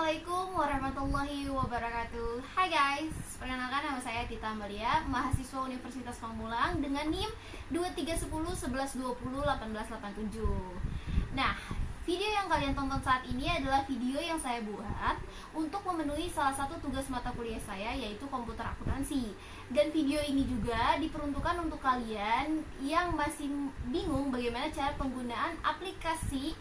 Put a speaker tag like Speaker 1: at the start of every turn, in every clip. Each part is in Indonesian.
Speaker 1: Assalamualaikum warahmatullahi wabarakatuh. Hai guys, perkenalkan nama saya Tita Amalia, mahasiswa Universitas Pamulang dengan NIM 231011201887. Nah, video yang kalian tonton saat ini adalah video yang saya buat untuk memenuhi salah satu tugas mata kuliah saya, yaitu komputer akuntansi. Dan video ini juga diperuntukkan untuk kalian yang masih bingung bagaimana cara penggunaan aplikasi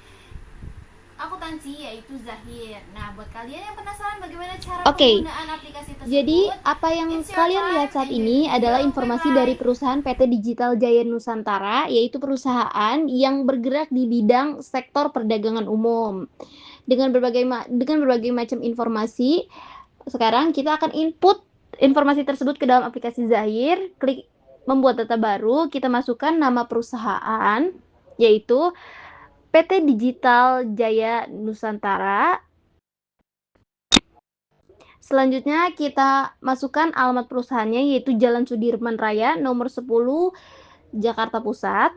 Speaker 1: akuntansi, yaitu Zahir. Nah, buat kalian yang penasaran bagaimana cara penggunaan aplikasi tersebut,
Speaker 2: jadi apa yang kalian lihat saat ini adalah informasi dari perusahaan PT Digital Jaya Nusantara, yaitu perusahaan yang bergerak di bidang sektor perdagangan umum. Dengan berbagai macam informasi, sekarang kita akan input informasi tersebut ke dalam aplikasi Zahir, klik membuat data baru, kita masukkan nama perusahaan, yaitu PT Digital Jaya Nusantara. Selanjutnya kita masukkan alamat perusahaannya, yaitu Jalan Sudirman Raya nomor 10 Jakarta Pusat.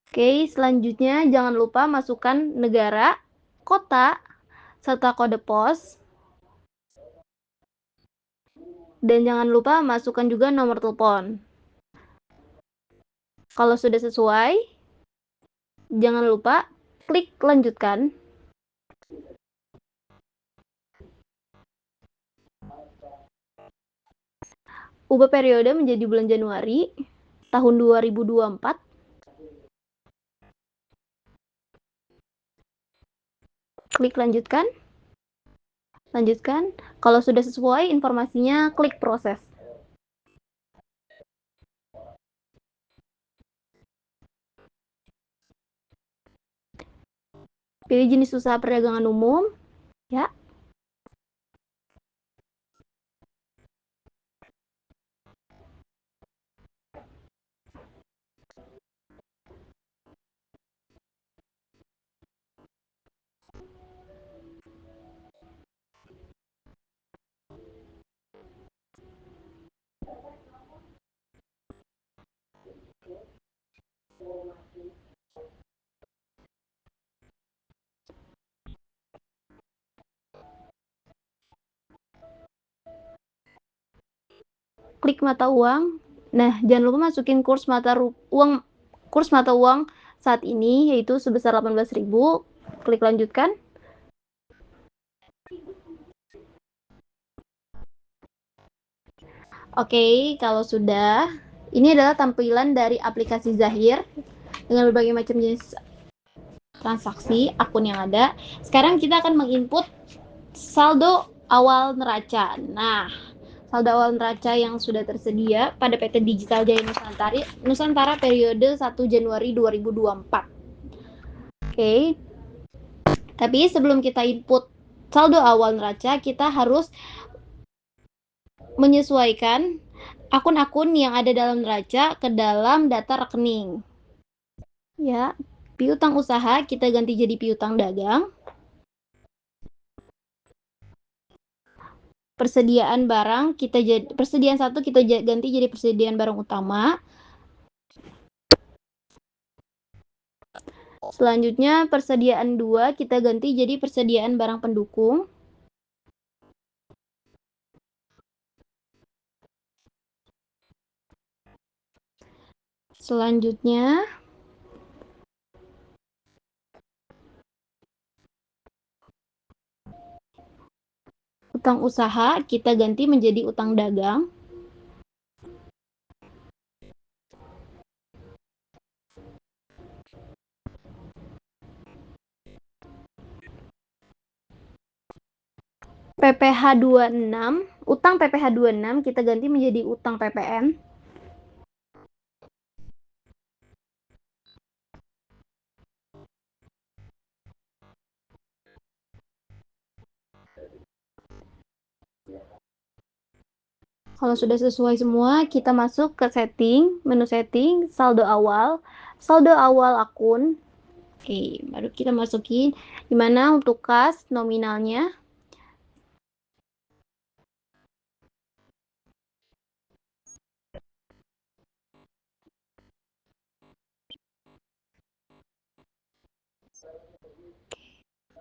Speaker 2: Oke, selanjutnya jangan lupa masukkan negara, kota, serta kode pos. Dan jangan lupa masukkan juga nomor telepon. Kalau sudah sesuai, jangan lupa klik lanjutkan. Ubah periode menjadi bulan Januari tahun 2024. Klik lanjutkan. Lanjutkan. Kalau sudah sesuai informasinya, klik proses. Pilih jenis usaha perdagangan umum, ya. Klik mata uang. Nah, jangan lupa masukin kurs mata uang saat ini, yaitu sebesar 18.000. Klik lanjutkan. Oke, kalau sudah, ini adalah tampilan dari aplikasi Zahir dengan berbagai macam jenis transaksi akun yang ada. Sekarang kita akan menginput saldo awal neraca. Nah, saldo awal neraca yang sudah tersedia pada PT Digital Jaya Nusantara periode 1 Januari 2024. Oke. Tapi sebelum kita input saldo awal neraca, kita harus menyesuaikan akun-akun yang ada dalam neraca ke dalam data rekening. Ya, piutang usaha kita ganti jadi piutang dagang. Persediaan barang persediaan 1 kita ganti jadi persediaan barang utama. Selanjutnya persediaan 2 kita ganti jadi persediaan barang pendukung. Selanjutnya utang usaha kita ganti menjadi utang dagang. PPh 26, utang PPh 26 kita ganti menjadi utang PPN. Kalau sudah sesuai semua, kita masuk ke setting, menu setting, saldo awal akun. Oke, baru kita masukin dimana untuk kas nominalnya.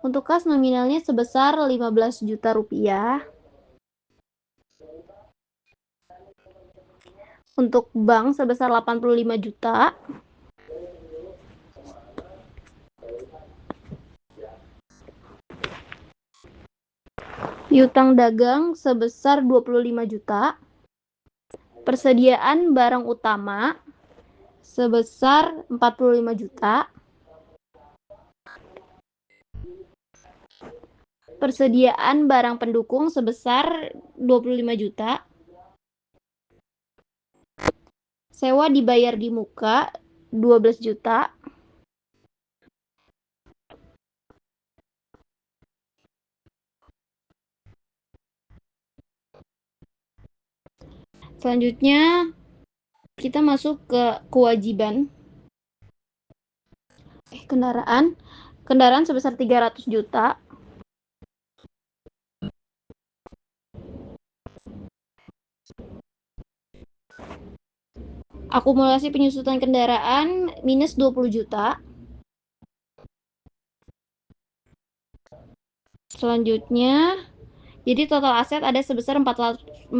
Speaker 2: Untuk kas nominalnya sebesar 15 juta rupiah. Untuk bank sebesar 85 juta. Piutang dagang sebesar 25 juta. Persediaan barang utama sebesar 45 juta. Persediaan barang pendukung sebesar 25 juta. Sewa dibayar di muka 12 juta. Selanjutnya kita masuk ke kewajiban. Kendaraan sebesar 300 juta. Akumulasi penyusutan kendaraan minus 20 juta. Selanjutnya, jadi total aset ada sebesar 487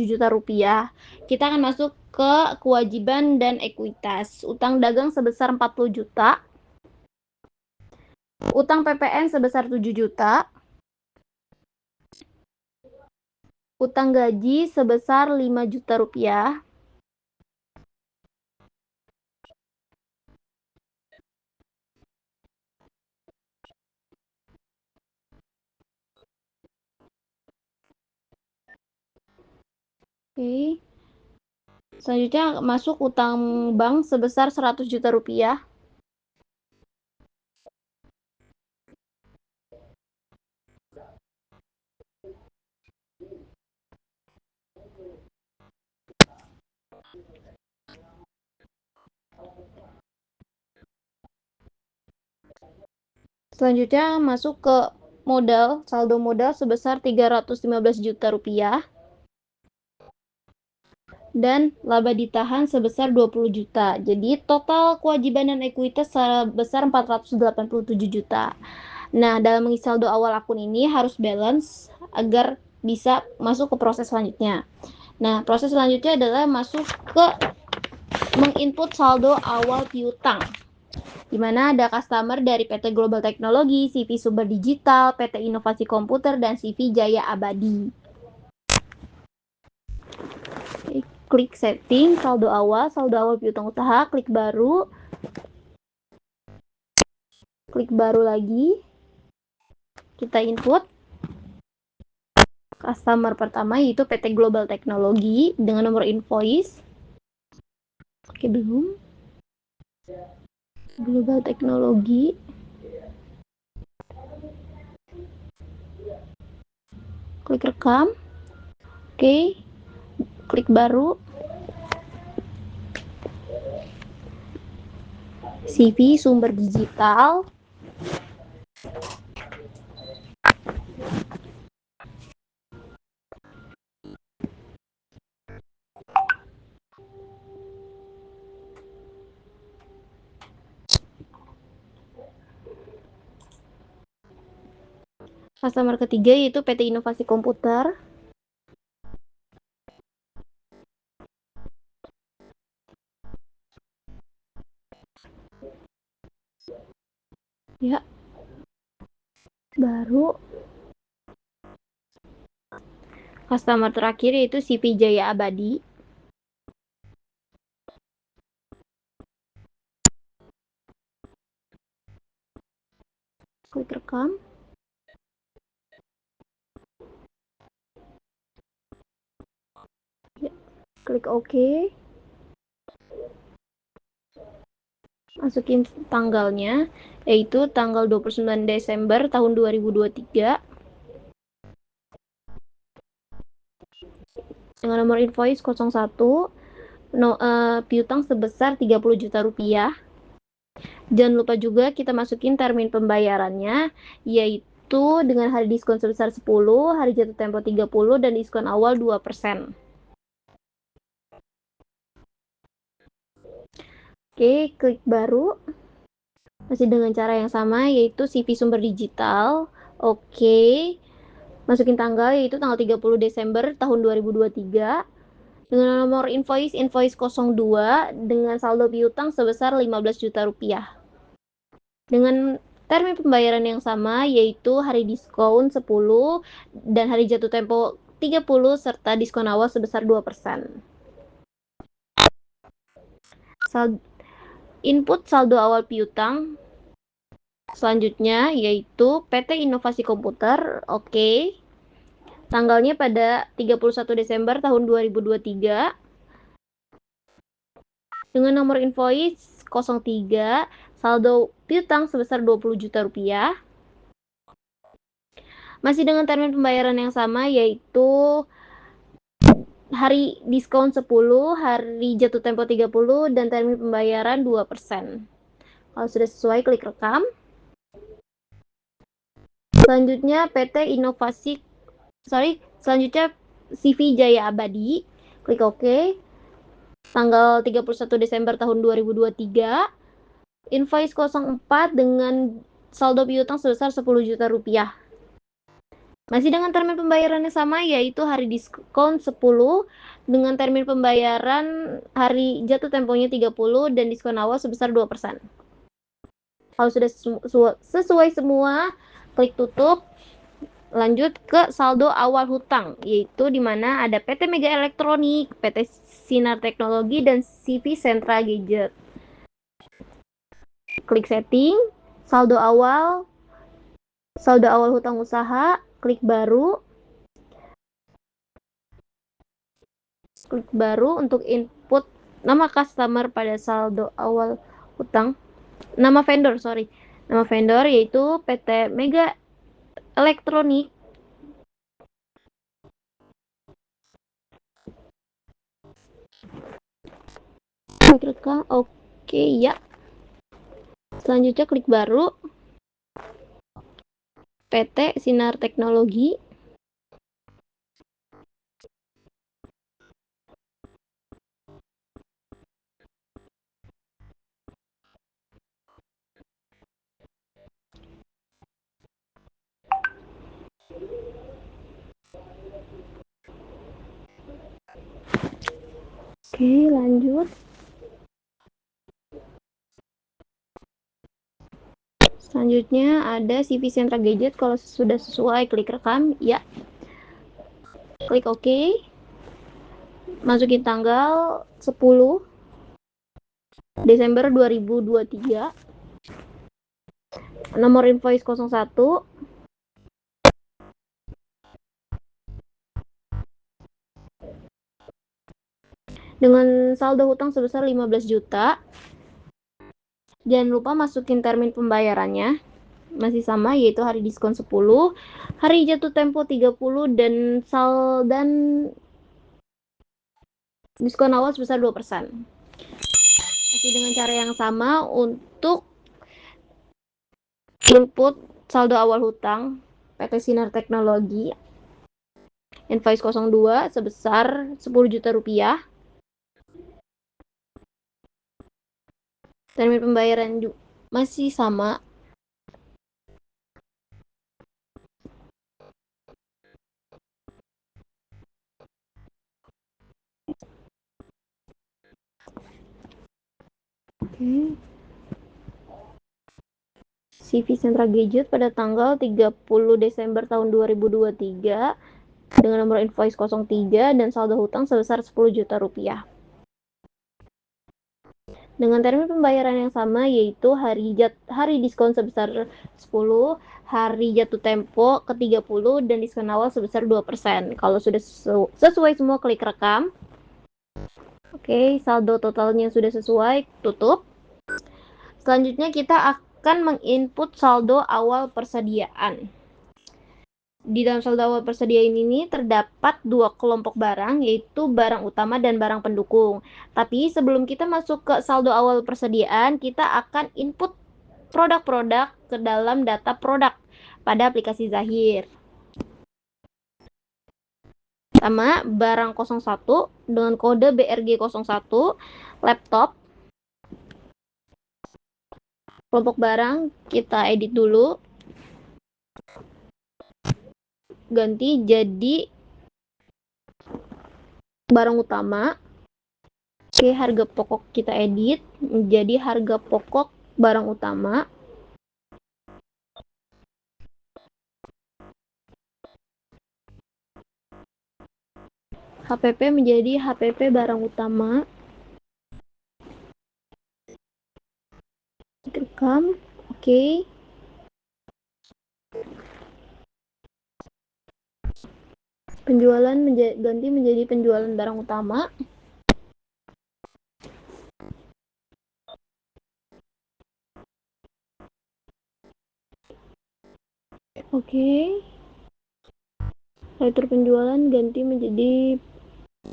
Speaker 2: juta rupiah. Kita akan masuk ke kewajiban dan ekuitas. Utang dagang sebesar 40 juta. Utang PPN sebesar 7 juta. Utang gaji sebesar 5 juta rupiah. Oke. Selanjutnya masuk utang bank sebesar 100 juta rupiah. Selanjutnya masuk ke modal, saldo modal sebesar 315 juta rupiah. Dan laba ditahan sebesar 20 juta. Jadi total kewajiban dan ekuitas sebesar 487 juta. Nah, dalam mengisi saldo awal akun ini harus balance agar bisa masuk ke proses selanjutnya. Nah, proses selanjutnya adalah masuk ke menginput saldo awal piutang, di mana ada customer dari PT Global Teknologi, CV Sumber Digital, PT Inovasi Komputer, dan CV Jaya Abadi. Klik setting, saldo awal piutang usaha, klik baru lagi, kita input customer pertama yaitu PT Global Teknologi dengan nomor invoice. Oke, belum. Global Teknologi. Klik rekam. Oke. Klik baru. CV Sumber Digital. Customer ketiga yaitu PT Inovasi Komputer. Ya. Baru. Customer terakhir yaitu CV Jaya Abadi. Klik rekam. Ya. Klik OK. Masukin tanggalnya, yaitu tanggal 29 Desember tahun 2023. Dengan nomor invoice 01, piutang sebesar 30 juta rupiah. Jangan lupa juga kita masukin termin pembayarannya, yaitu dengan hari diskon sebesar 10, hari jatuh tempo 30, dan diskon awal 2%. Oke, klik baru. Masih dengan cara yang sama, yaitu CV sumber digital. Oke. Masukin tanggal, yaitu tanggal 30 Desember tahun 2023. Dengan nomor invoice 02 dengan saldo piutang sebesar 15 juta rupiah. Dengan termin pembayaran yang sama, yaitu hari diskon 10 dan hari jatuh tempo 30 serta diskon awal sebesar 2%. Input saldo awal piutang selanjutnya yaitu PT Inovasi Komputer. Oke. Tanggalnya pada 31 Desember tahun 2023. Dengan nomor invoice 03, saldo piutang sebesar 20 juta rupiah. Masih dengan termin pembayaran yang sama, yaitu hari diskon 10, hari jatuh tempo 30, dan termin pembayaran 2%. Kalau sudah sesuai, klik rekam. Selanjutnya selanjutnya CV Jaya Abadi. Klik OK. Tanggal 31 Desember tahun 2023. Invoice 04 dengan saldo piutang sebesar 10 juta rupiah. Masih dengan termin pembayaran yang sama, yaitu hari diskon 10 dengan termin pembayaran hari jatuh temponya 30 dan diskon awal sebesar 2%. Kalau sudah sesuai semua, klik tutup. Lanjut ke saldo awal hutang, yaitu di mana ada PT Mega Elektronik, PT Sinar Teknologi, dan CV Sentra Gadget. Klik setting, saldo awal hutang usaha, klik baru untuk input nama customer pada saldo awal hutang. Nama vendor yaitu PT Mega Elektronik. Klik rekam. Oke, ya. Selanjutnya klik baru. PT Sinar Teknologi. Oke, lanjut. Selanjutnya ada CV Sentra Gadget. Kalau sudah sesuai, klik rekam. Ya. Klik OK. Masukin tanggal 10 Desember 2023. Nomor invoice 01. Dengan saldo hutang sebesar 15 juta. Jangan lupa masukin termin pembayarannya. Masih sama, yaitu hari diskon 10, hari jatuh tempo 30, dan diskon awal sebesar 2%. Masih dengan cara yang sama untuk input saldo awal hutang PT Sinar Teknologi. Invoice 02 sebesar 10 juta rupiah. Termin pembayaran masih sama. Oke. CV Sentra Gadget pada tanggal 30 Desember tahun 2023 dengan nomor invoice 03 dan saldo hutang sebesar 10 juta rupiah. Dengan termin pembayaran yang sama, yaitu hari diskon sebesar 10, hari jatuh tempo ke 30, dan diskon awal sebesar 2%. Kalau sudah sesuai semua, klik rekam. Oke, saldo totalnya sudah sesuai, tutup. Selanjutnya kita akan menginput saldo awal persediaan. Di dalam saldo awal persediaan ini terdapat dua kelompok barang, yaitu barang utama dan barang pendukung. Tapi sebelum kita masuk ke saldo awal persediaan, kita akan input produk-produk ke dalam data produk pada aplikasi Zahir. Pertama, barang 01 dengan kode BRG 01, laptop. kelompok barang kita edit dulu, ganti jadi barang utama. Oke, harga pokok kita edit menjadi harga pokok barang utama. HPP menjadi HPP barang utama. Rekam, oke. Penjualan ganti menjadi penjualan barang utama. Oke. Fitur penjualan ganti menjadi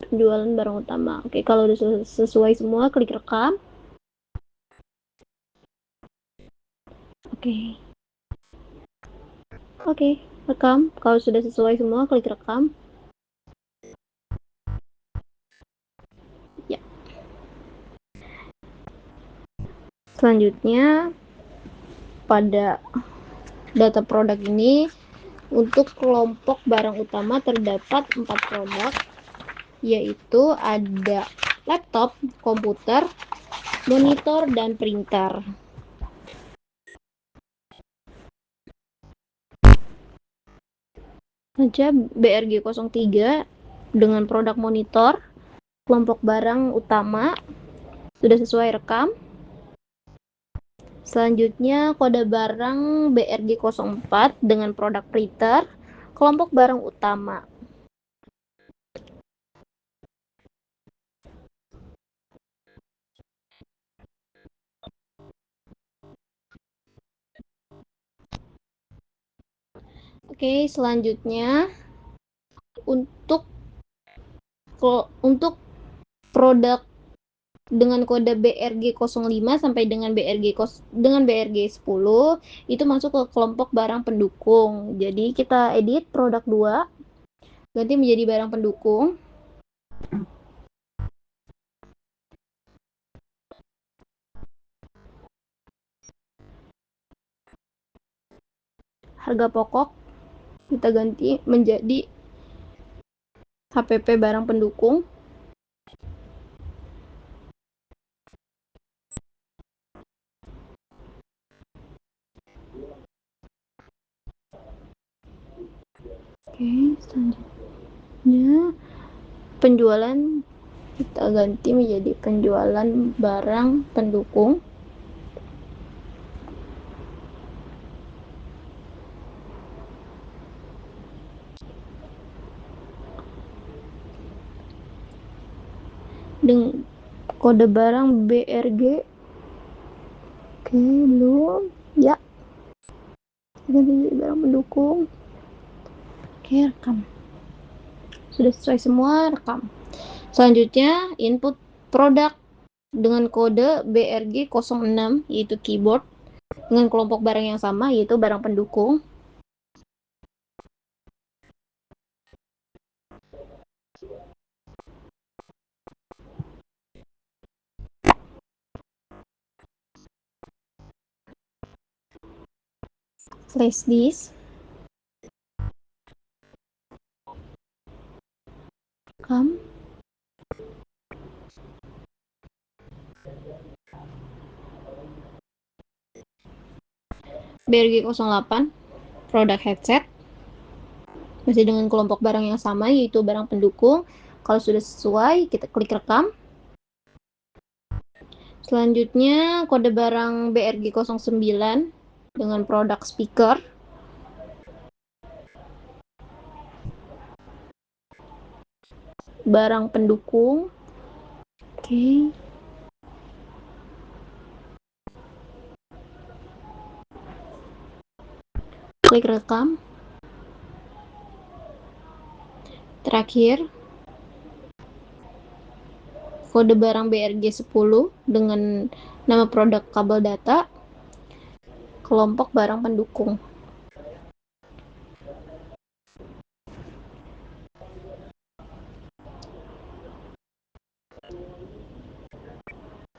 Speaker 2: penjualan barang utama. Oke, kalau udah sesuai semua, klik rekam. Oke. Oke, rekam. Kalau sudah sesuai semua, klik rekam. Ya. Selanjutnya, pada data produk ini, untuk kelompok barang utama terdapat 4 produk, yaitu ada laptop, komputer, monitor, dan printer. Saja BRG 03 dengan produk monitor, kelompok barang utama, sudah sesuai rekam. Selanjutnya kode barang BRG 04 dengan produk printer, kelompok barang utama. Oke, selanjutnya untuk produk dengan kode BRG 05 sampai dengan BRG 10 itu masuk ke kelompok barang pendukung. Jadi kita edit produk 2 ganti menjadi barang pendukung. Harga pokok kita ganti menjadi HPP barang pendukung. Oke, selanjutnya penjualan kita ganti menjadi penjualan barang pendukung. Dengan kode barang BRG. Oke, belum. Ya. Ganti menjadi barang pendukung. Oke, rekam. Sudah sesuai semua, rekam. Selanjutnya, input produk dengan kode BRG 06, yaitu keyboard, dengan kelompok barang yang sama, yaitu barang pendukung. Flash disk. Rekam. BRG 08, produk headset, masih dengan kelompok barang yang sama, yaitu barang pendukung. Kalau sudah sesuai, kita klik rekam. Selanjutnya, kode barang BRG 09 dengan produk speaker. Barang pendukung. Oke. Klik rekam. Terakhir, kode barang BRG 10 dengan nama produk kabel data, kelompok barang pendukung.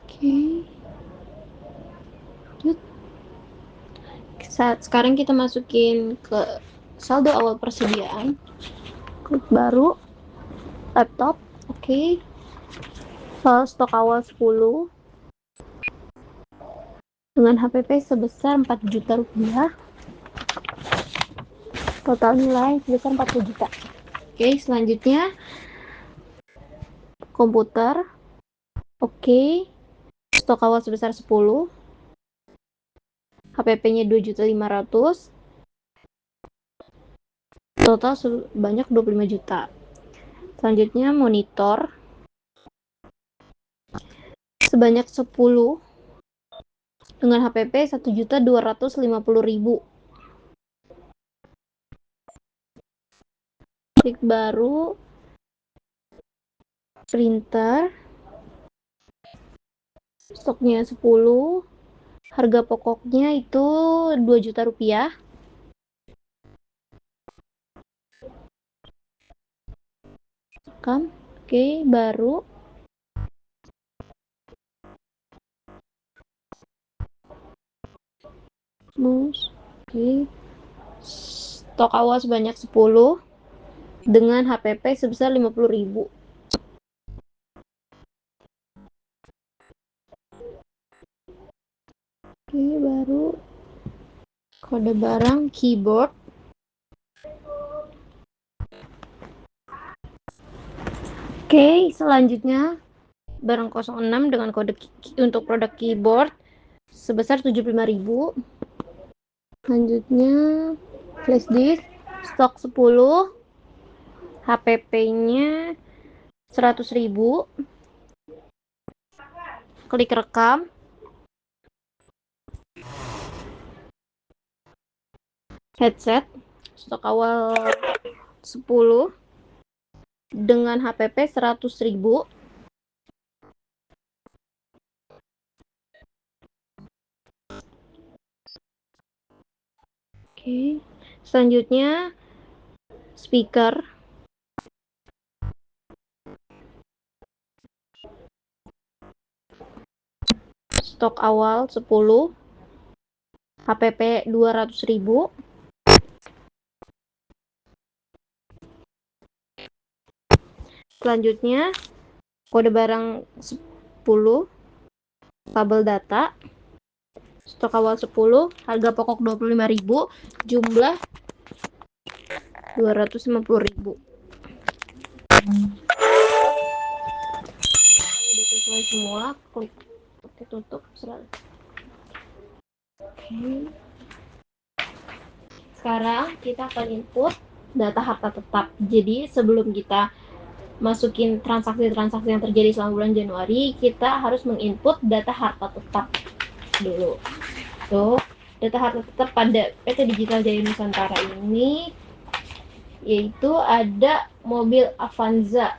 Speaker 2: Oke. Lanjut. Sekarang kita masukin ke saldo awal persediaan, klik baru, laptop, oke. Stok awal 10 dengan HPP sebesar 4 juta rupiah, total nilai sebesar 40 juta. Oke, selanjutnya komputer, oke, stok awal sebesar 10, HPP-nya 2.500.000, total sebanyak 25 juta. Selanjutnya monitor sebanyak 10 dengan HPP 1.250.000. Klik baru, printer, stoknya 10, harga pokoknya itu 2 juta rupiah. Oke, baru. Oke. Stok awal sebanyak 10 dengan HPP sebesar 50.000. Oke, baru. Kode barang keyboard. Oke, selanjutnya barang 06 dengan kode untuk produk keyboard sebesar 75.000. Selanjutnya flash disk stok 10, HPP-nya 100.000. Klik rekam. Headset stok awal 10 dengan HPP 100.000. Oke, selanjutnya speaker stok awal 10, HPP 200.000. Selanjutnya kode barang 10, kabel data stok awal 10, harga pokok 25.000, jumlah 250.000. Kalau udah sesuai semua, klik tutup. Oke. Sekarang kita akan input data harta tetap. Jadi sebelum kita masukin transaksi-transaksi yang terjadi selama bulan Januari, kita harus menginput data harta tetap dulu. Tuh, data harta tetap pada PT Digital Jaya Nusantara ini yaitu ada mobil Avanza.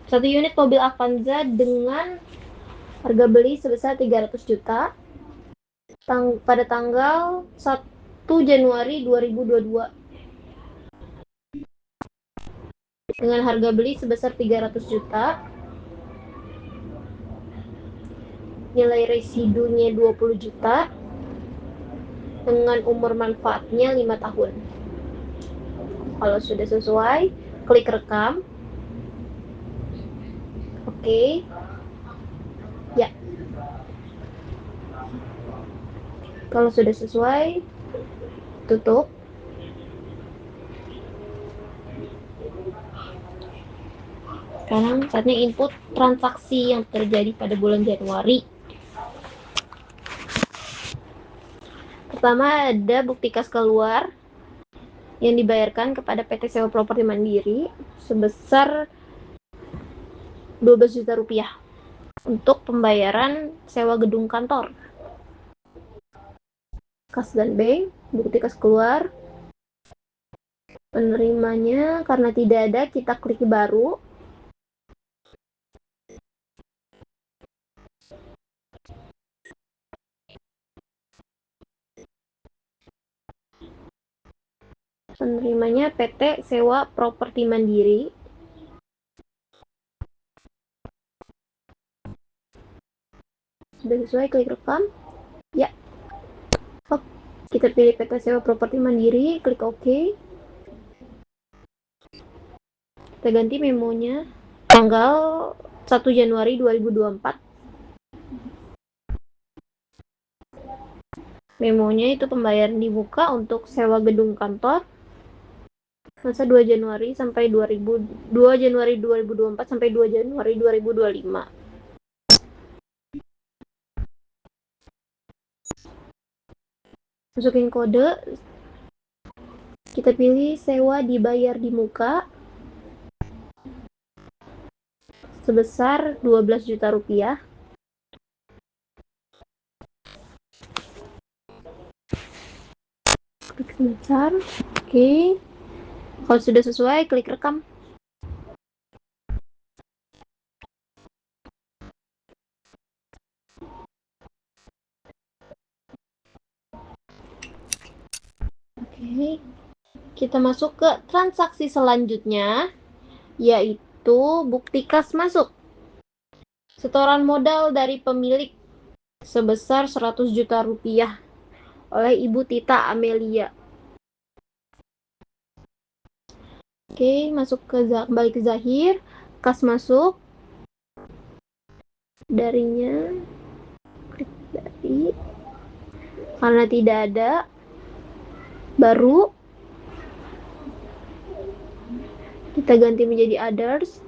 Speaker 2: Satu unit mobil Avanza dengan harga beli sebesar 300 juta pada tanggal 1 Januari 2022 dengan harga beli sebesar 300 juta, nilai residunya 20 juta, dengan umur manfaatnya 5 tahun. Kalau sudah sesuai, klik rekam. Oke. Ya. Kalau sudah sesuai, tutup. Sekarang saatnya input transaksi yang terjadi pada bulan Januari. Pertama ada bukti kas keluar yang dibayarkan kepada PT Sewa Properti Mandiri sebesar 12 juta rupiah untuk pembayaran sewa gedung kantor. Kas dan bank, bukti kas keluar. Penerimanya karena tidak ada, kita klik baru. Penerimanya PT Sewa Properti Mandiri. sudah sesuai, klik rekam. Ya. Oke. Kita pilih PT Sewa Properti Mandiri, klik OK. Kita ganti memonya tanggal 1 Januari 2024. Memonya itu pembayaran di muka untuk sewa gedung kantor masa 2 Januari sampai 2 Januari 2024 sampai 2 Januari 2025. Masukin kode, kita pilih sewa dibayar di muka sebesar 12 juta rupiah. Klik sebentar. Oke. Kalau sudah sesuai, klik rekam. Oke. Kita masuk ke transaksi selanjutnya, yaitu bukti kas masuk. Setoran modal dari pemilik sebesar 100 juta rupiah oleh Ibu Tita Amelia. Oke, kembali ke Zahir, kas masuk, darinya, klik dari, karena tidak ada, baru, kita ganti menjadi others.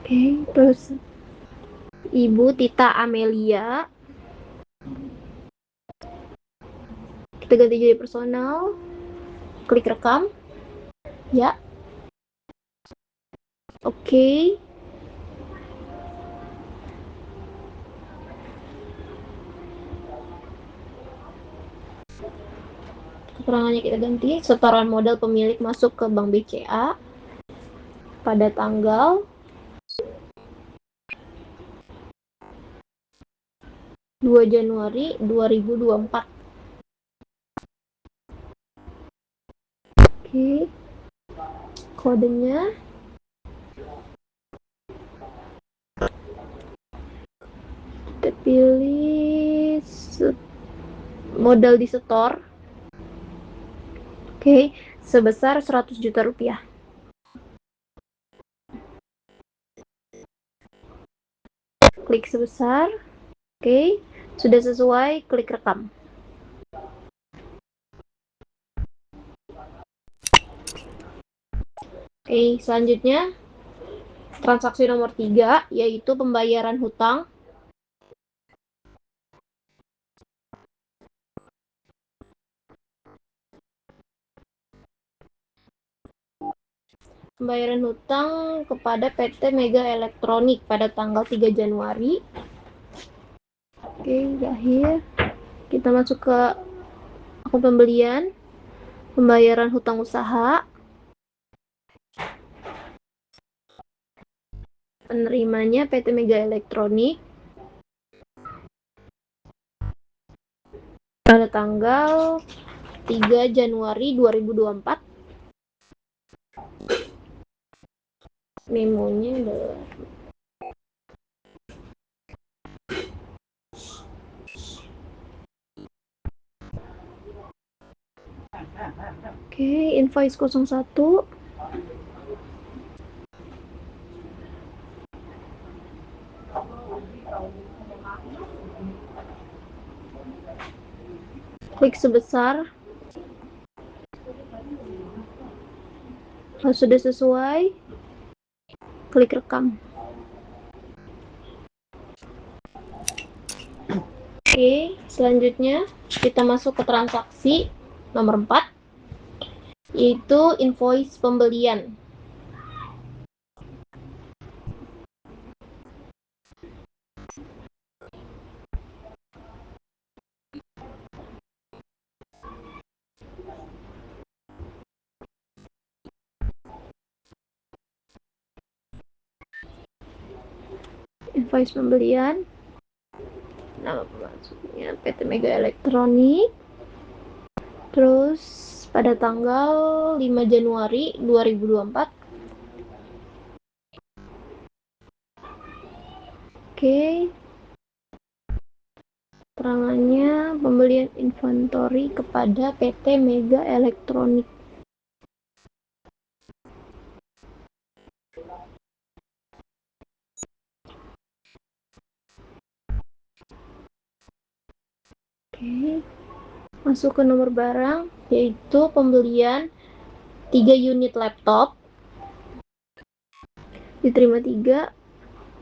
Speaker 2: Oke, terus Ibu Tita Amelia, kita ganti jadi personal, klik rekam. Ya. Oke. Keterangannya kita ganti, setoran modal pemilik masuk ke Bank BCA pada tanggal 2 Januari 2024. Oke. Kodenya kita pilih modal disetor. Oke, sebesar 100 juta rupiah. Klik sebesar. Oke, sudah sesuai, klik rekam. Oke, selanjutnya transaksi nomor 3, yaitu pembayaran hutang. Pembayaran hutang kepada PT Mega Elektronik pada tanggal 3 Januari. Oke, Zahir. Kita masuk ke akun pembelian, pembayaran hutang usaha. Penerimanya PT Mega Elektronik pada tanggal 3 Januari 2024. Memonya adalah oke, invoice 01. Klik sebesar. Kalau sudah sesuai, klik rekam. Oke, selanjutnya kita masuk ke transaksi nomor 4, yaitu invoice pembelian. Invoice pembelian, nama pemasuknya PT Mega Elektronik, terus pada tanggal 5 Januari 2024. Oke. Keterangannya pembelian inventory kepada PT Mega Elektronik. Oke. Masuk ke nomor barang, yaitu pembelian 3 unit laptop. Diterima 3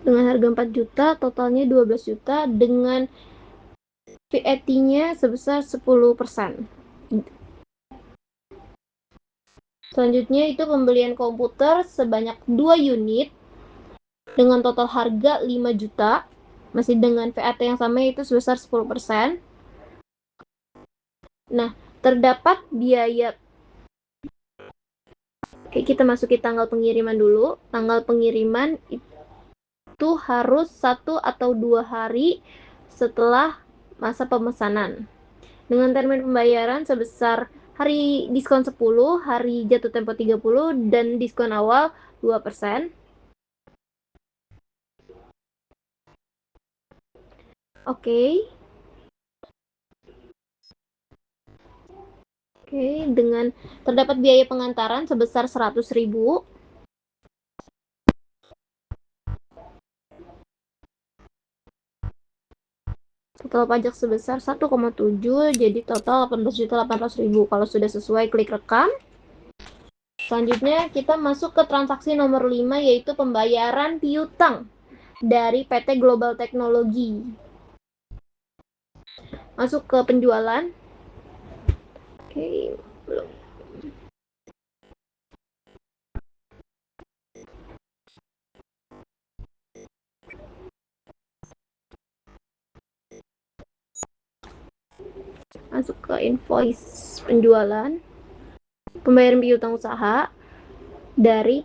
Speaker 2: dengan harga 4 juta, totalnya 12 juta dengan VAT-nya sebesar 10%. Selanjutnya itu pembelian komputer sebanyak 2 unit dengan total harga 5 juta, masih dengan VAT yang sama, yaitu sebesar 10%. Nah, terdapat biaya. Oke, kita masuki tanggal pengiriman dulu. Tanggal pengiriman itu harus 1 atau 2 hari setelah masa pemesanan. Dengan termin pembayaran sebesar hari diskon 10, hari jatuh tempo 30, dan diskon awal 2%. Oke. Oke, dengan terdapat biaya pengantaran sebesar 100.000. Total pajak sebesar 1,7, jadi total 18.800.000. Kalau sudah sesuai, klik rekam. Selanjutnya kita masuk ke transaksi nomor 5, yaitu pembayaran piutang dari PT Global Technology. Masuk ke penjualan. Oke, belum. Masuk ke invoice penjualan. Pembayaran piutang usaha dari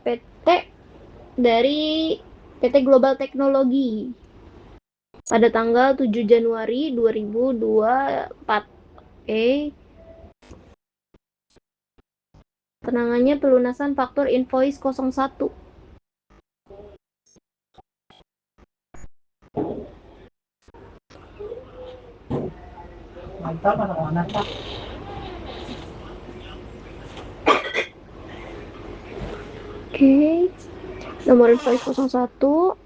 Speaker 2: PT Global Technology pada tanggal 7 Januari 2024. Oke. Penangannya pelunasan faktur invoice 01.
Speaker 3: Mantap anak-anak Pak.
Speaker 2: Oke. Nomor invoice 01.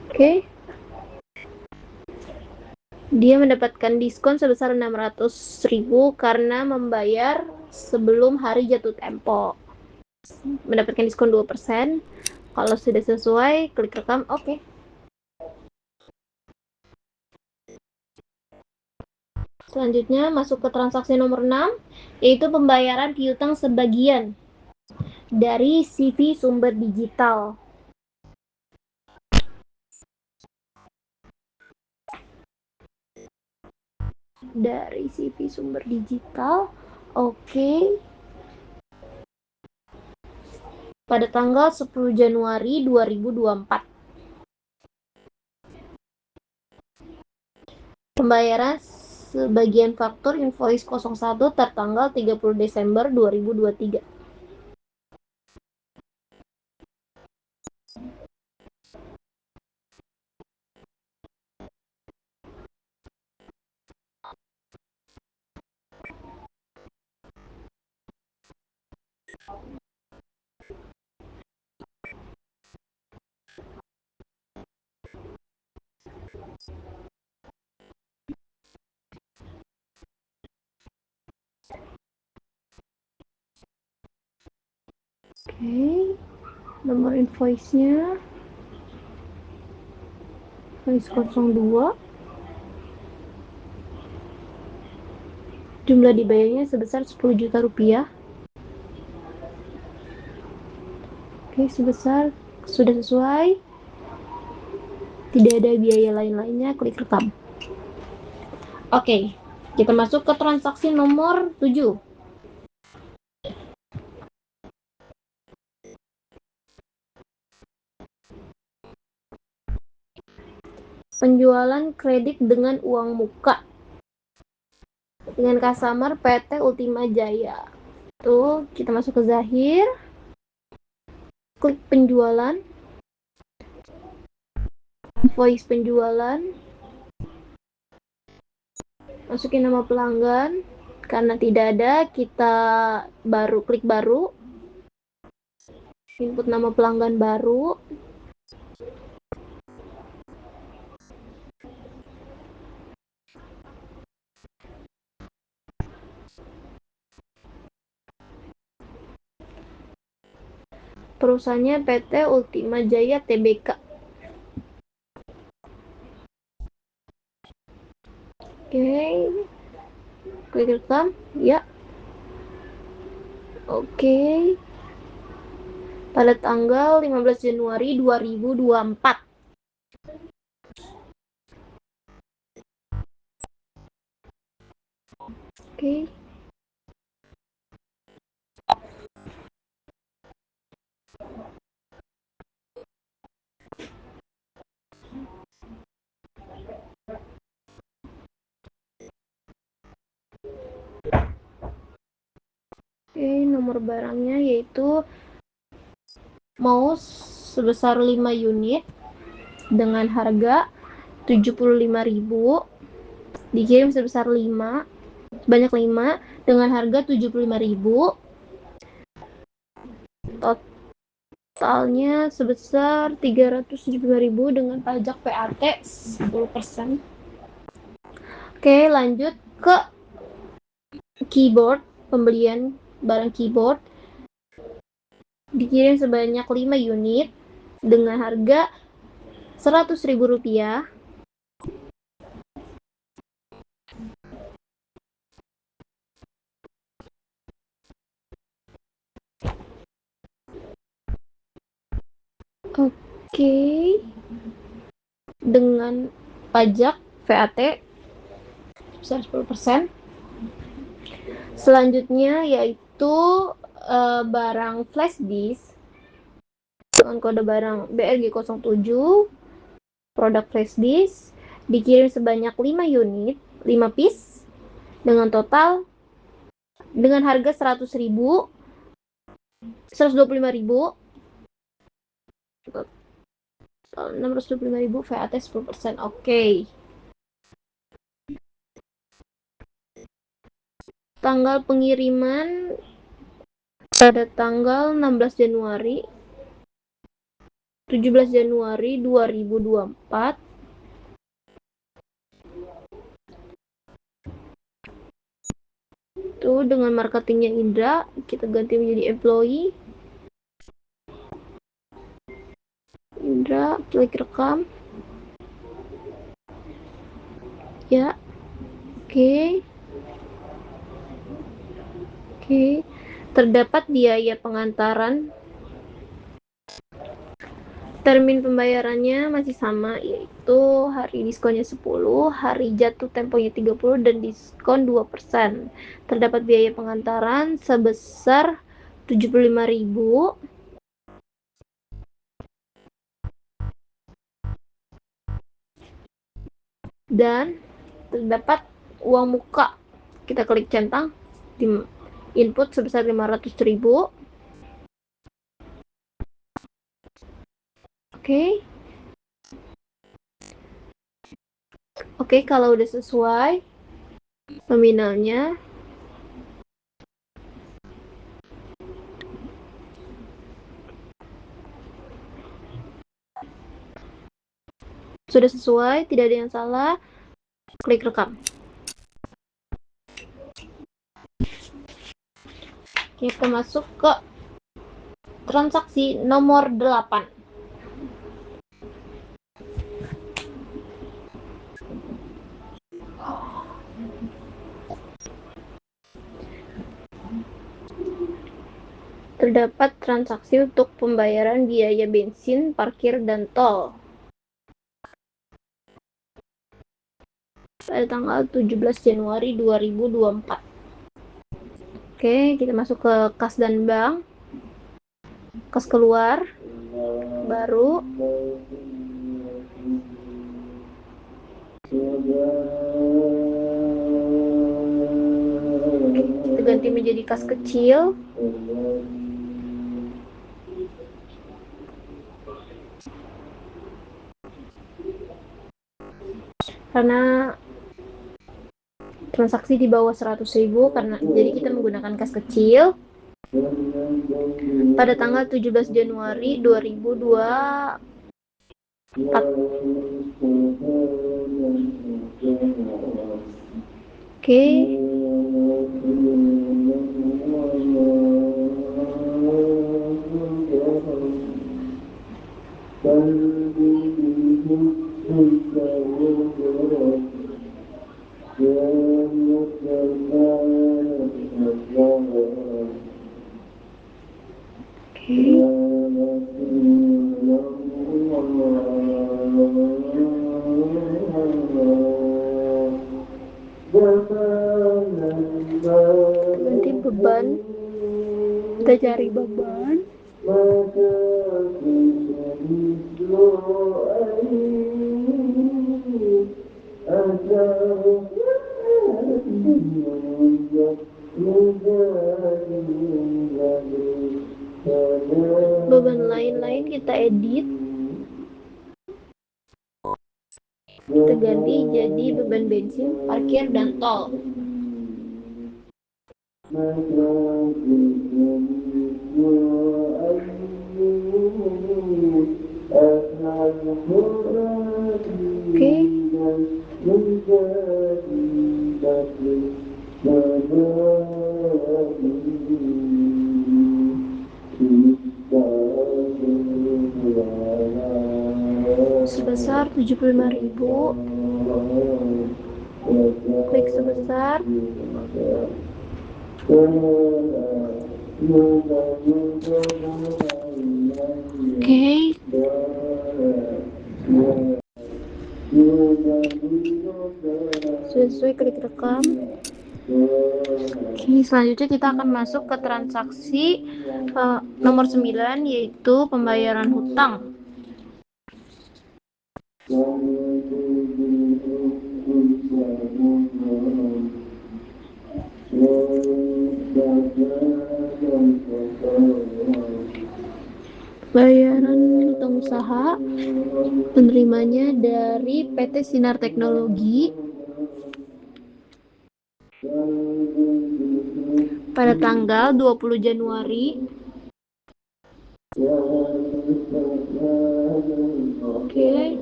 Speaker 2: Oke. Dia mendapatkan diskon sebesar 600.000 karena membayar sebelum hari jatuh tempo. Mendapatkan diskon 2%. Kalau sudah sesuai, klik rekam. Oke. Selanjutnya masuk ke transaksi nomor 6, yaitu pembayaran piutang sebagian dari CV Sumber Digital. Dari CV Sumber Digital. Oke. Pada tanggal 10 Januari 2024. Pembayaran sebagian faktur invoice 01 tertanggal 30 Desember 2023. Oke. Nomor invoice-nya invoice 02. Jumlah dibayarnya sebesar 10 juta rupiah. Oke, sebesar sudah sesuai. Tidak ada biaya lain-lainnya, klik rekam. Oke, kita masuk ke transaksi nomor 7. Penjualan kredit dengan uang muka dengan customer PT Ultima Jaya. Tuh, kita masuk ke Zahir, klik penjualan, voice penjualan, masukin nama pelanggan. Karena tidak ada, kita klik baru, input nama pelanggan baru. Perusahaannya PT Ultima Jaya Tbk. Oke, klik rekam, ya. Oke, pada tanggal 15 Januari 2024. Oke. Oke, nomor barangnya yaitu mouse sebesar 5 unit dengan harga 75.000, dikirim sebesar 5, sebanyak 5 dengan harga 75.000. Totalnya sebesar 375.000 dengan pajak VAT 10%. Oke, lanjut ke keyboard, pembelian barang keyboard. Dikirim sebanyak 5 unit dengan harga Rp100.000. Oke, dengan pajak VAT sebesar 10%. Selanjutnya yaitu barang flash disk dengan kode barang BRG07, produk flash disk, dikirim sebanyak 5 unit, 5 piece dengan total dengan harga 125.000, total 625.000 VAT 10%. Oke. Tanggal pengiriman pada tanggal 16 Januari 17 Januari 2024. Itu dengan marketingnya Indra, kita ganti menjadi employee. Indra, klik rekam. Ya. Oke. Oke. Terdapat biaya pengantaran. Termin pembayarannya masih sama, yaitu hari diskonnya 10, hari jatuh temponya 30, dan diskon 2%. Terdapat biaya pengantaran sebesar 75.000. Dan terdapat uang muka. Kita klik centang, input sebesar 500.000. Oke. Oke, kalau udah sesuai nominalnya, sudah sesuai, tidak ada yang salah, klik rekam. Kita masuk ke transaksi nomor 8. Terdapat transaksi untuk pembayaran biaya bensin, parkir, dan tol pada tanggal 17 Januari 2024. Oke, kita masuk ke kas dan bank. Kas keluar, baru. Kita ganti menjadi kas kecil. Karena transaksi di bawah 100.000, karena jadi kita menggunakan kas kecil. Pada tanggal 17 Januari 2024. Oke. Ganti beban, kita cari beban. Beban lain-lain kita edit, kita ganti jadi beban bensin, parkir, dan tol. Oke. Sebesar 75.000. Klik sebesar. Oke. Sudah sesuai, klik rekam. Oke, selanjutnya kita akan masuk ke transaksi nomor 9, yaitu pembayaran hutang. Bayaran hutang usaha, penerimanya dari PT Sinar Teknologi pada tanggal 20 Januari. Oke.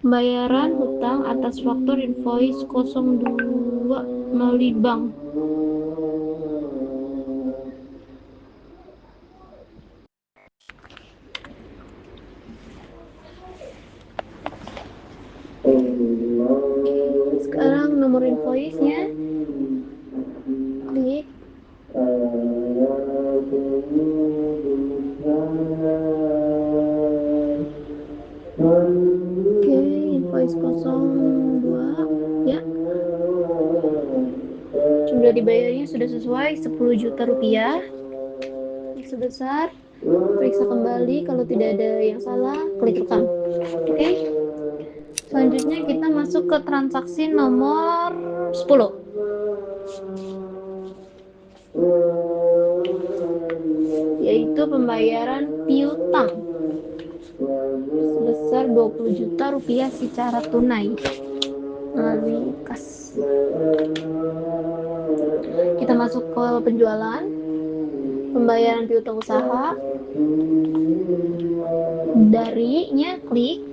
Speaker 2: Pembayaran hutang atas faktur invoice 02 melalui bank. Sekarang nomor invoice-nya, klik. Oke, invoice 02 ya. Jumlah dibayarnya sudah sesuai, 10 juta rupiah. Klik sebesar, periksa kembali, kalau tidak ada yang salah, klik rekam. Oke. Selanjutnya kita masuk ke transaksi nomor 10, yaitu pembayaran piutang sebesar 20 juta rupiah secara tunai melalui kas. Kita masuk ke penjualan, pembayaran piutang usaha, darinya klik.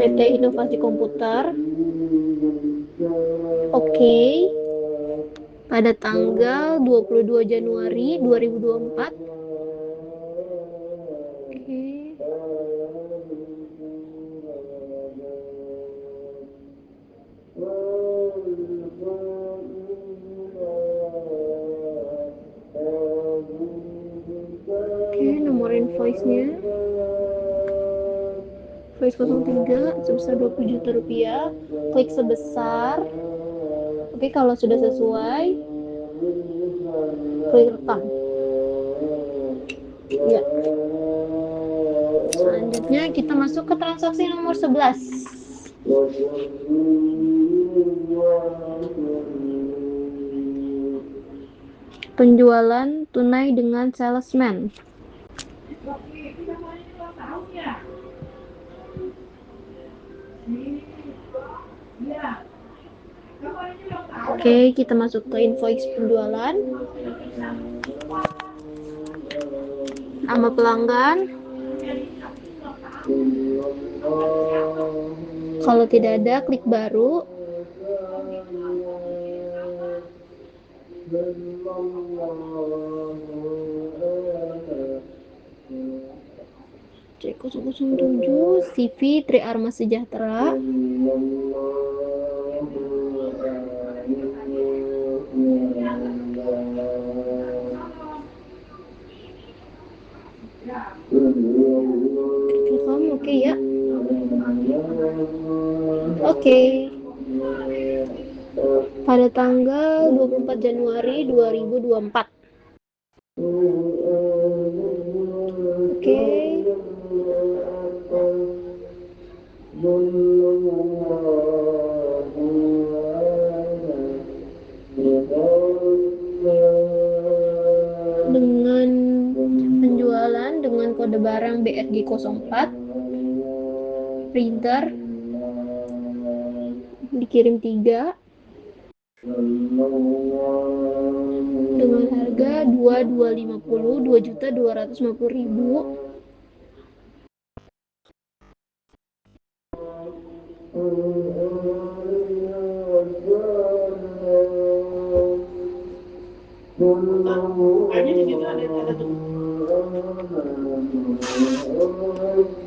Speaker 2: PT Inovasi Komputer. Oke. Pada tanggal 22 Januari 2024. Oke. Oke, nomor invoice-nya. Invoice 03 sebesar 20 juta rupiah. Klik sebesar. Oke, kalau sudah sesuai, klik rekam. Ya. Selanjutnya kita masuk ke transaksi nomor 11. Penjualan tunai dengan salesman. Oke, kita masuk ke invoice penjualan. Nama pelanggan. Kalau tidak ada, klik baru. C007 CV Tri Arma Sejahtera. Oke ya. Oke. Pada tanggal 24 Januari 2024. Oke. Dengan penjualan dengan kode barang BRG04, printer dikirim 3 dengan harga 2250, 2.250.000.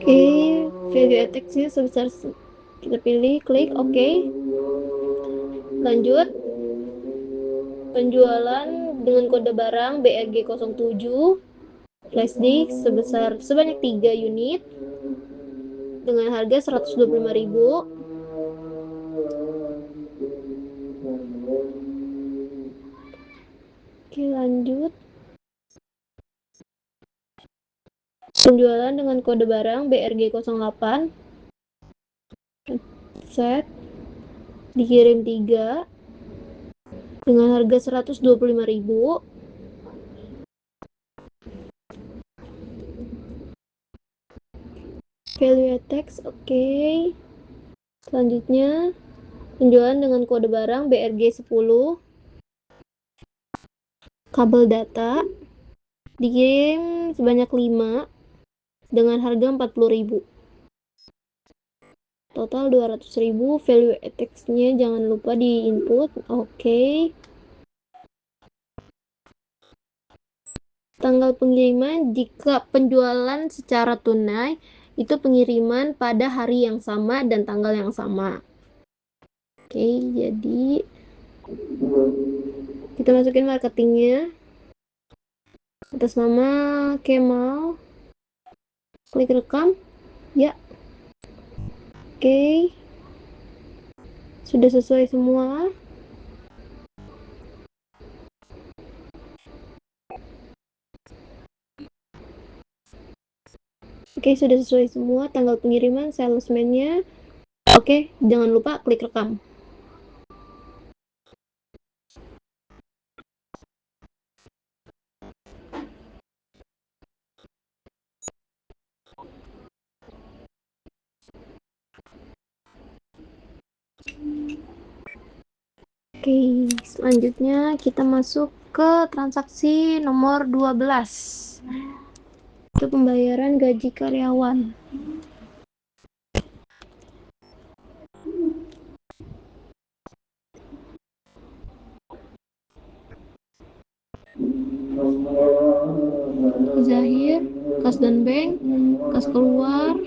Speaker 2: Oke, value text-nya sebesar, kita pilih, klik OK. Lanjut. Penjualan dengan kode barang BRG07, flash disk sebanyak 3 unit dengan harga 125.000. Oke, lanjut. Penjualan dengan kode barang BRG08, set, dikirim 3 dengan harga 125.000. Value text, oke. Selanjutnya, penjualan dengan kode barang BRG10, kabel data, dikirim sebanyak 5 dengan harga 40.000. Total 200.000. Value text-nya jangan lupa di input. Oke. Tanggal pengiriman jika penjualan secara tunai itu pengiriman pada hari yang sama dan tanggal yang sama. Oke, jadi kita masukin marketingnya atas nama Kemal. Klik rekam. Ya. Oke. Sudah sesuai semua. Oke, sudah sesuai semua. Tanggal pengiriman, salesman-nya. Oke, jangan lupa klik rekam. Oke, selanjutnya kita masuk ke transaksi nomor 12. Itu pembayaran gaji karyawan. Zahir, kas dan bank, kas keluar,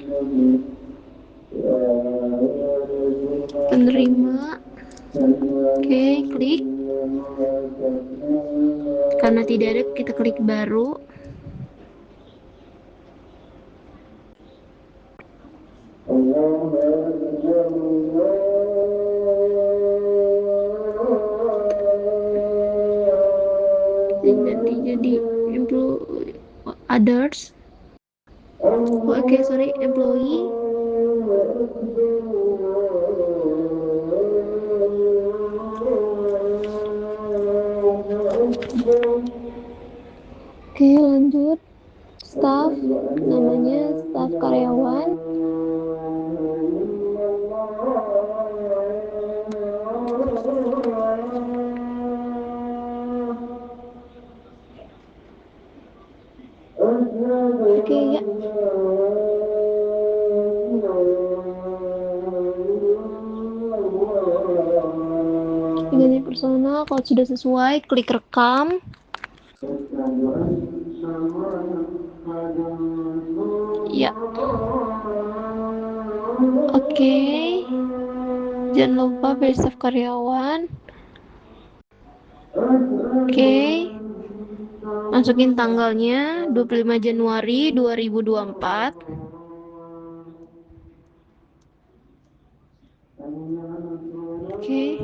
Speaker 2: penerima. Oke, klik. Karena tidak ada, kita klik baru. Nanti jadi employee others. Oke, sorry, employee. Oke, lanjut. Staff, namanya staff karyawan. Oke, ya. Ganti personal, kalau sudah sesuai, klik rekam. Ya. Oke. Jangan lupa pilih staff karyawan. Oke. Masukin tanggalnya 25 Januari 2024. Oke.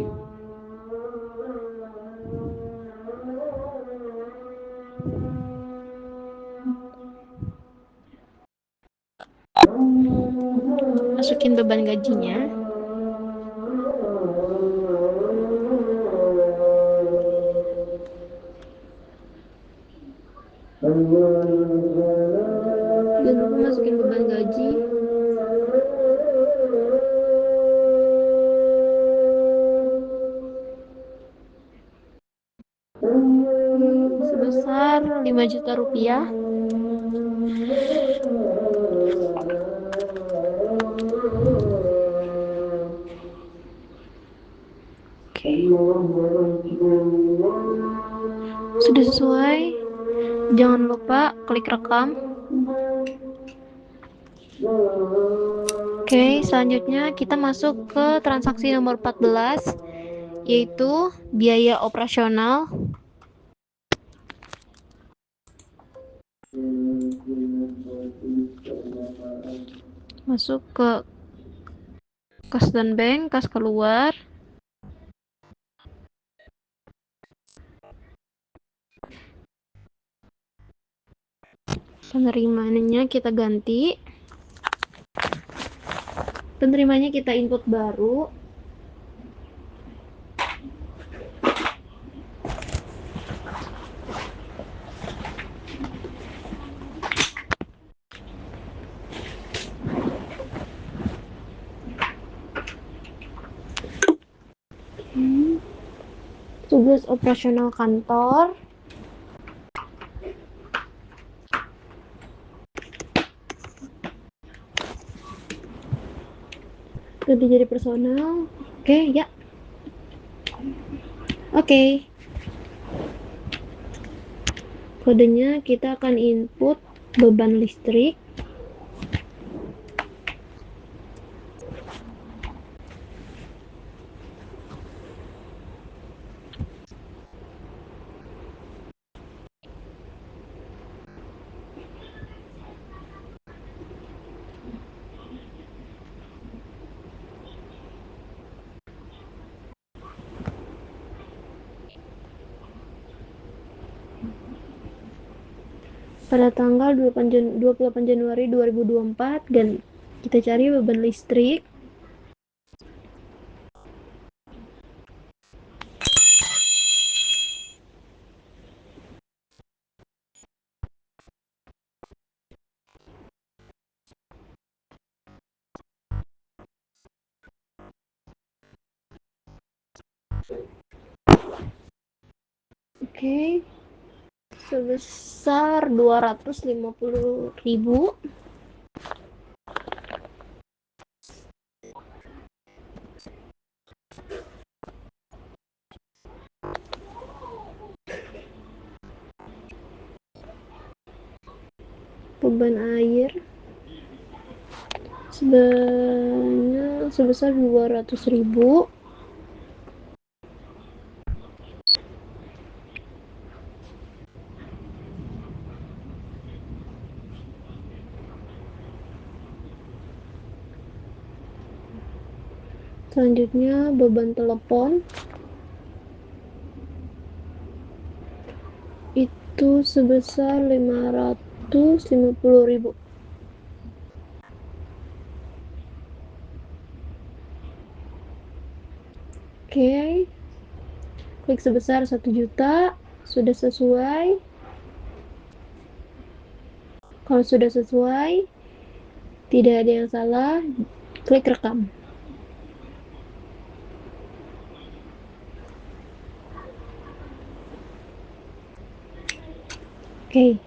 Speaker 2: Masukin beban gajinya. Jangan lupa masukin beban gaji. Sebesar 5 juta rupiah. Oke. Sudah sesuai. Jangan lupa klik rekam. Oke, selanjutnya kita masuk ke transaksi nomor 14, yaitu biaya operasional. Masuk ke kas dan bank, kas keluar. Penerimaannya kita ganti. Penerimanya kita input baru. Tugas operasional kantor. Ganti jadi personal. Oke, ya. Oke. Kodenya kita akan input beban listrik. Pada tanggal 28 Januari 2024, dan kita cari beban listrik. Oke. Sebesar 250.000. Beban air sebesar 200.000. Selanjutnya beban telepon itu sebesar 550.000. Oke. Klik sebesar 1 juta. Sudah sesuai. Kalau sudah sesuai, tidak ada yang salah, klik rekam. Oke.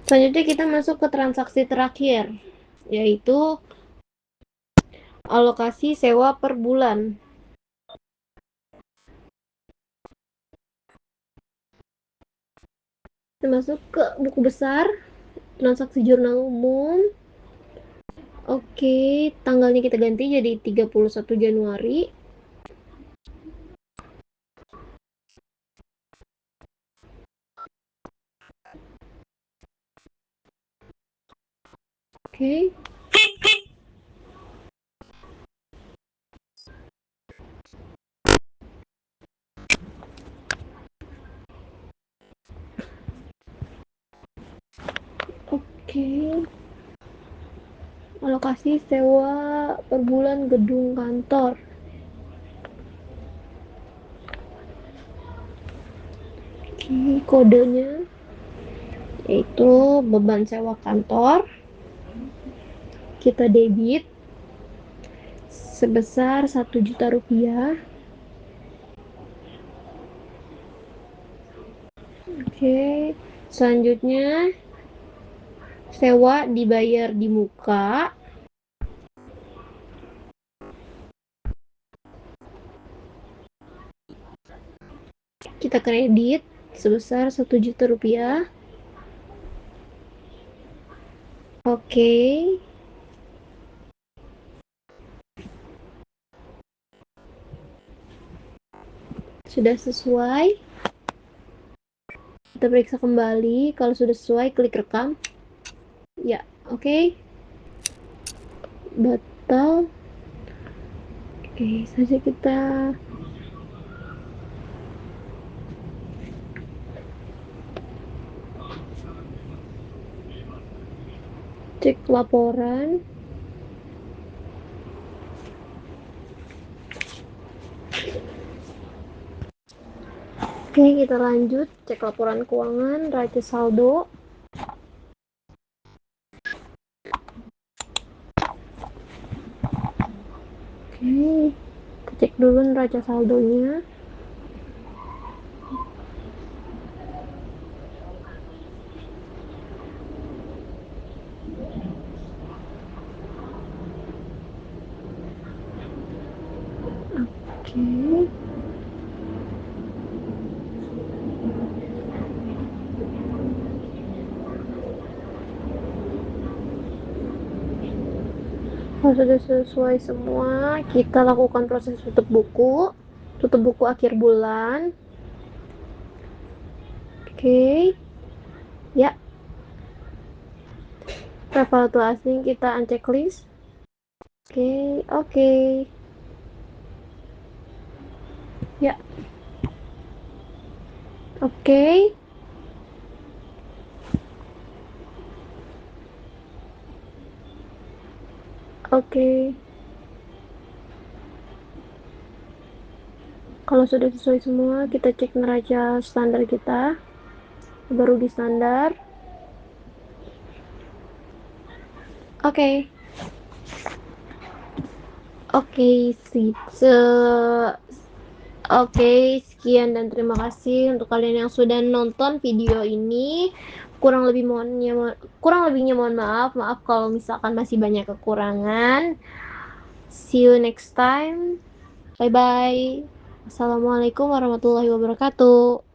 Speaker 2: Selanjutnya kita masuk ke transaksi terakhir, yaitu alokasi sewa per bulan. Kita masuk ke buku besar, transaksi jurnal umum. Oke, tanggalnya kita ganti jadi 31 Januari. Oke. Oke. Alokasi sewa per bulan gedung kantor. Oke, kodenya yaitu beban sewa kantor. Kita debit sebesar 1 juta rupiah. Oke, selanjutnya sewa dibayar di muka. Kita kredit sebesar 1 juta rupiah. Oke. Sudah sesuai. Kita periksa kembali. Kalau sudah sesuai, klik rekam. Ya, oke. Batal. Oke, saja kita cek laporan. Oke, kita lanjut cek laporan keuangan, raca saldo. Oke, kita cek dulu neraca saldonya. Oke. Kalau sudah sesuai semua, kita lakukan proses tutup buku. Tutup buku akhir bulan. Oke. Ya. Revalue asing kita uncheck list. Oke, oke. Ya. Oke. Oke. Kalau sudah sesuai semua, kita cek neraca standar kita. Baru di standar. Oke. Oke, sip. Oke, sekian dan terima kasih untuk kalian yang sudah nonton video ini. Kurang lebihnya mohon maaf. Maaf kalau misalkan masih banyak kekurangan. See you next time. Bye bye. Assalamualaikum warahmatullahi wabarakatuh.